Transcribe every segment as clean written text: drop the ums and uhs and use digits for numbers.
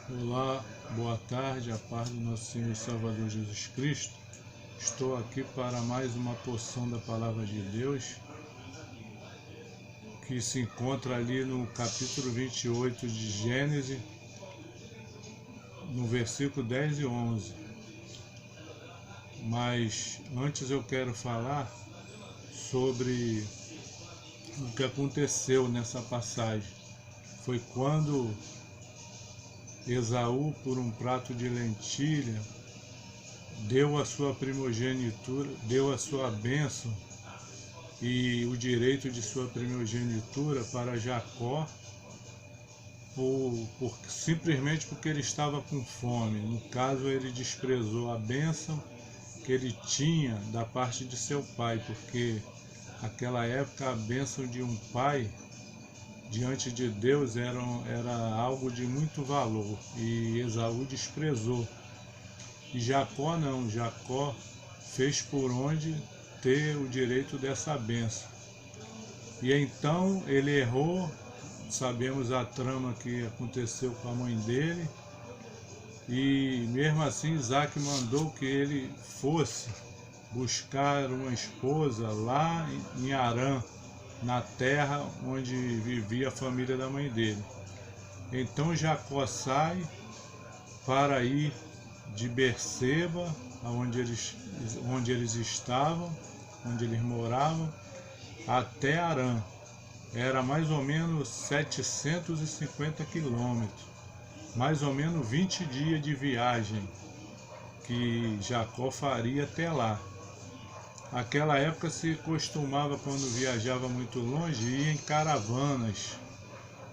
Olá, boa tarde, a paz do nosso Senhor e Salvador Jesus Cristo. Estou aqui para mais uma porção da Palavra de Deus, que se encontra ali no capítulo 28 de Gênesis, no versículo 10 e 11. Mas antes eu quero falar sobre o que aconteceu nessa passagem. Foi quando Esaú, por um prato de lentilha, deu a sua primogenitura, deu a sua bênção e o direito de sua primogenitura para Jacó, simplesmente porque ele estava com fome. No caso, ele desprezou a bênção que ele tinha da parte de seu pai, porque naquela época a bênção de um pai diante de Deus era algo de muito valor, e Esaú desprezou. E Jacó não, Jacó fez por onde ter o direito dessa bênção. E então ele errou, sabemos a trama que aconteceu com a mãe dele, e mesmo assim Isaac mandou que ele fosse buscar uma esposa lá em Harã, na terra onde vivia a família da mãe dele. Então Jacó sai para ir de Berseba, onde eles estavam, onde eles moravam, até Harã. Era mais ou menos 750 quilômetros, mais ou menos 20 dias de viagem que Jacó faria até lá. Naquela época se costumava, quando viajava muito longe, ir em caravanas,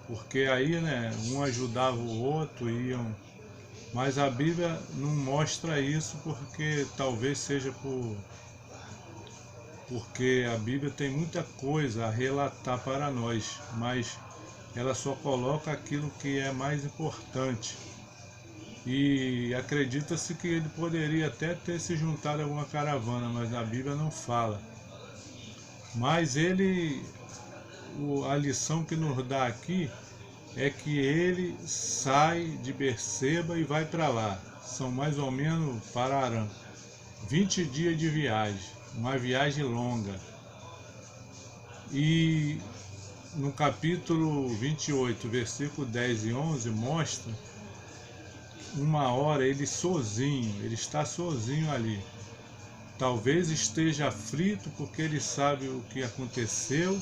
porque aí, um ajudava o outro, iam. Mas a Bíblia não mostra isso, porque talvez seja porque a Bíblia tem muita coisa a relatar para nós, mas ela só coloca aquilo que é mais importante. E acredita-se que ele poderia até ter se juntado a alguma caravana, mas a Bíblia não fala. Mas a lição que nos dá aqui é que ele sai de Berseba e vai para lá. São mais ou menos para Harã. 20 dias de viagem, uma viagem longa. E no capítulo 28, versículo 10 e 11, mostra uma hora ele está sozinho ali. Talvez esteja aflito porque ele sabe o que aconteceu,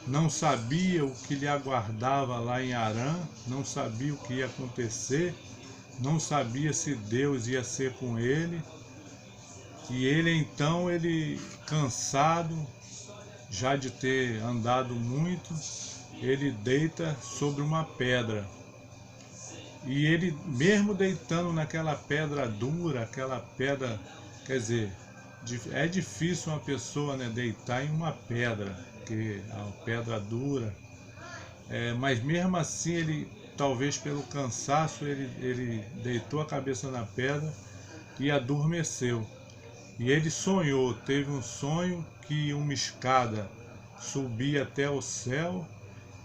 não sabia o que lhe aguardava lá em Harã, não sabia o que ia acontecer, não sabia se Deus ia ser com ele. E ele então, cansado já de ter andado muito, ele deita sobre uma pedra. E ele, mesmo deitando naquela pedra dura, aquela pedra, quer dizer, é difícil uma pessoa deitar em uma pedra, porque a pedra dura, mas mesmo assim ele, talvez pelo cansaço, ele deitou a cabeça na pedra e adormeceu. E ele sonhou, teve um sonho que uma escada subia até o céu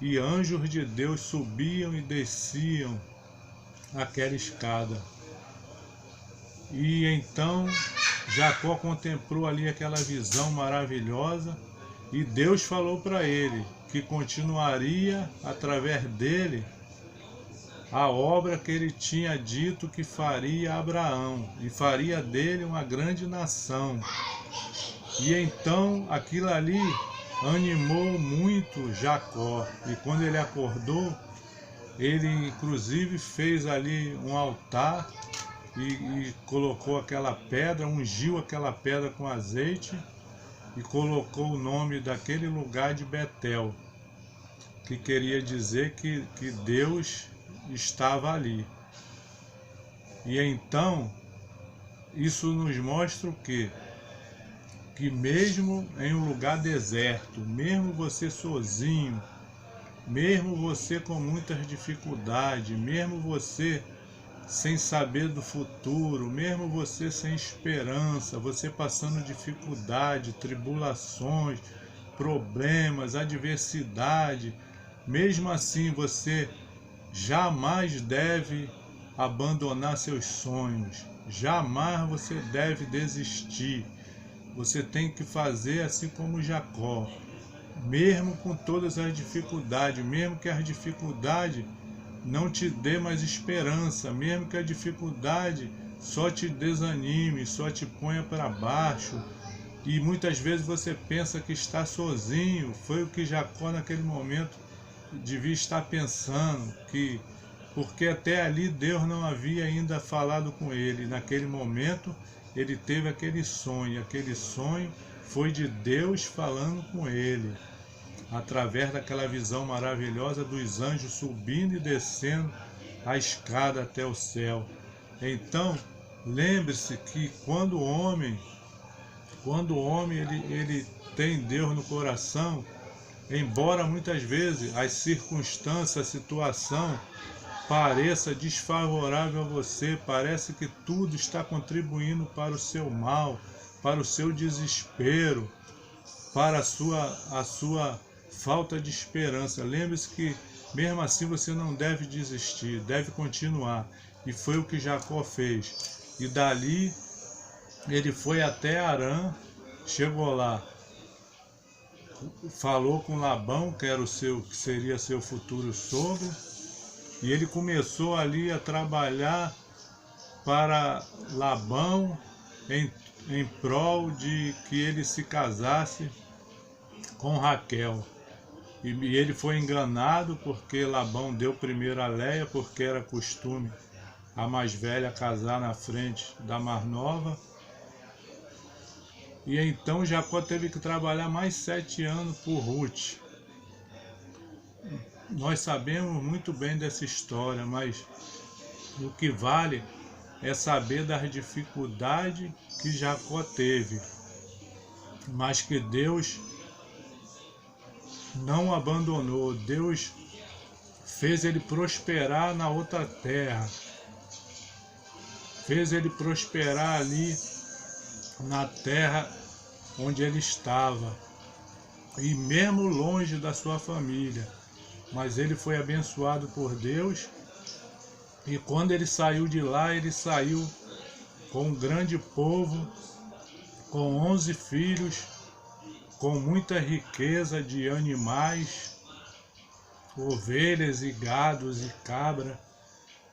e anjos de Deus subiam e desciam aquela escada. E então Jacó contemplou ali aquela visão maravilhosa, e Deus falou para ele que continuaria através dele a obra que ele tinha dito que faria a Abraão, e faria dele uma grande nação. E então aquilo ali animou muito Jacó, e quando ele acordou, ele inclusive fez ali um altar e colocou aquela pedra, ungiu aquela pedra com azeite e colocou o nome daquele lugar de Betel, que queria dizer que Deus estava ali. E então isso nos mostra o quê? Que mesmo em um lugar deserto, mesmo você sozinho, mesmo você com muitas dificuldades, mesmo você sem saber do futuro, mesmo você sem esperança, você passando dificuldade, tribulações, problemas, adversidade, mesmo assim você jamais deve abandonar seus sonhos. Jamais você deve desistir. Você tem que fazer assim como Jacó, mesmo com todas as dificuldades, mesmo que as dificuldades não te dê mais esperança, mesmo que a dificuldade só te desanime, só te ponha para baixo. E muitas vezes você pensa que está sozinho. Foi o que Jacó naquele momento devia estar pensando, porque até ali Deus não havia ainda falado com ele. Naquele momento ele teve aquele sonho foi de Deus falando com ele, através daquela visão maravilhosa dos anjos subindo e descendo a escada até o céu. Então, lembre-se que quando o homem ele tem Deus no coração, embora muitas vezes as circunstâncias, a situação pareça desfavorável a você, parece que tudo está contribuindo para o seu mal, para o seu desespero, para a sua falta de esperança. Lembre-se que mesmo assim você não deve desistir, deve continuar. E foi o que Jacó fez. E dali ele foi até Harã, chegou lá, falou com Labão, que seria seu futuro sogro, e ele começou ali a trabalhar para Labão em prol de que ele se casasse com Raquel. E ele foi enganado porque Labão deu primeiro a Léia, porque era costume a mais velha casar na frente da mais nova. E então Jacó teve que trabalhar mais 7 anos por Ruth. Nós sabemos muito bem dessa história, mas o que vale é saber das dificuldades que Jacó teve, mas que Deus não o abandonou. Deus fez ele prosperar na outra terra, fez ele prosperar ali na terra onde ele estava, e mesmo longe da sua família. Mas ele foi abençoado por Deus, e quando ele saiu de lá, ele saiu com um grande povo, com 11 filhos, com muita riqueza de animais, ovelhas e gados e cabra,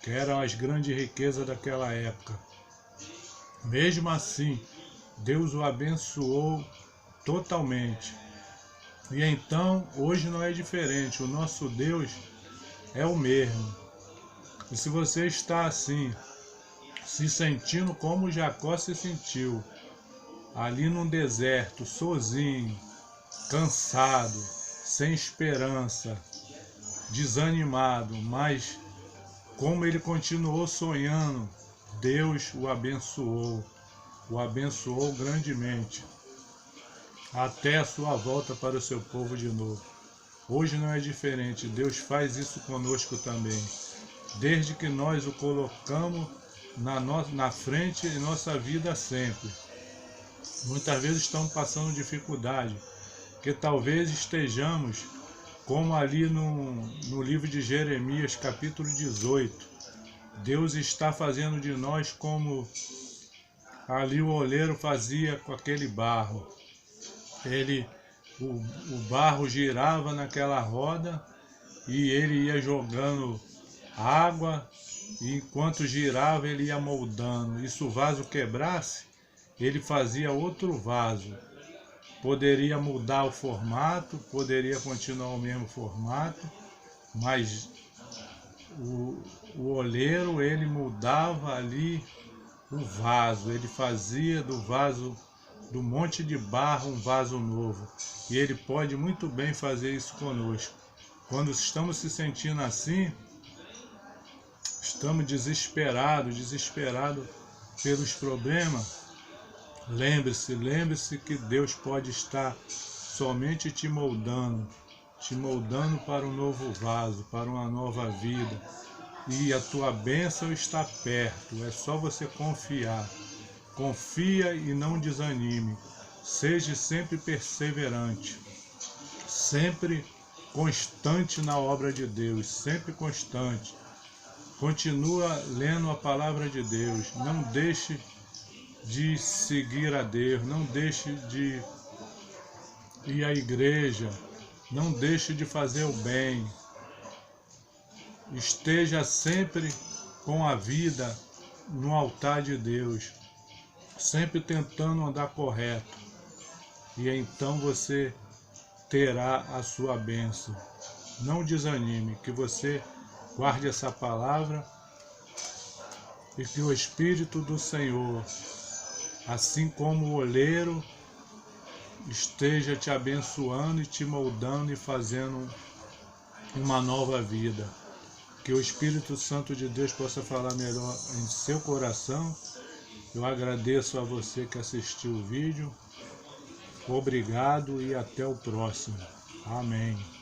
que eram as grandes riquezas daquela época. Mesmo assim, Deus o abençoou totalmente. E então, hoje não é diferente, o nosso Deus é o mesmo. E se você está assim, se sentindo como Jacó se sentiu, ali num deserto, sozinho, cansado, sem esperança, desanimado, mas como ele continuou sonhando, Deus o abençoou grandemente, até a sua volta para o seu povo de novo. Hoje não é diferente, Deus faz isso conosco também, desde que nós o colocamos na frente em nossa vida sempre. Muitas vezes estamos passando dificuldade, que talvez estejamos como ali no livro de Jeremias, capítulo 18. Deus está fazendo de nós como ali o oleiro fazia com aquele barro. O barro girava naquela roda e ele ia jogando água, e enquanto girava ele ia moldando. E se o vaso quebrasse, ele fazia outro vaso. Poderia mudar o formato, poderia continuar o mesmo formato, mas o oleiro, ele mudava ali o vaso, ele fazia do vaso, do monte de barro, um vaso novo. E ele pode muito bem fazer isso conosco. Quando estamos se sentindo assim, estamos desesperados pelos problemas, lembre-se que Deus pode estar somente te moldando para um novo vaso, para uma nova vida. E a tua bênção está perto, é só você confiar. Confia e não desanime. Seja sempre perseverante, sempre constante na obra de Deus, sempre constante. Continua lendo a palavra de Deus. Não deixe de seguir a Deus. Não deixe de ir à igreja. Não deixe de fazer o bem. Esteja sempre com a vida no altar de Deus. Sempre tentando andar correto. E então você terá a sua bênção. Não desanime, que você guarde essa palavra e que o Espírito do Senhor, assim como o oleiro, esteja te abençoando e te moldando e fazendo uma nova vida. Que o Espírito Santo de Deus possa falar melhor em seu coração. Eu agradeço a você que assistiu o vídeo. Obrigado e até o próximo. Amém.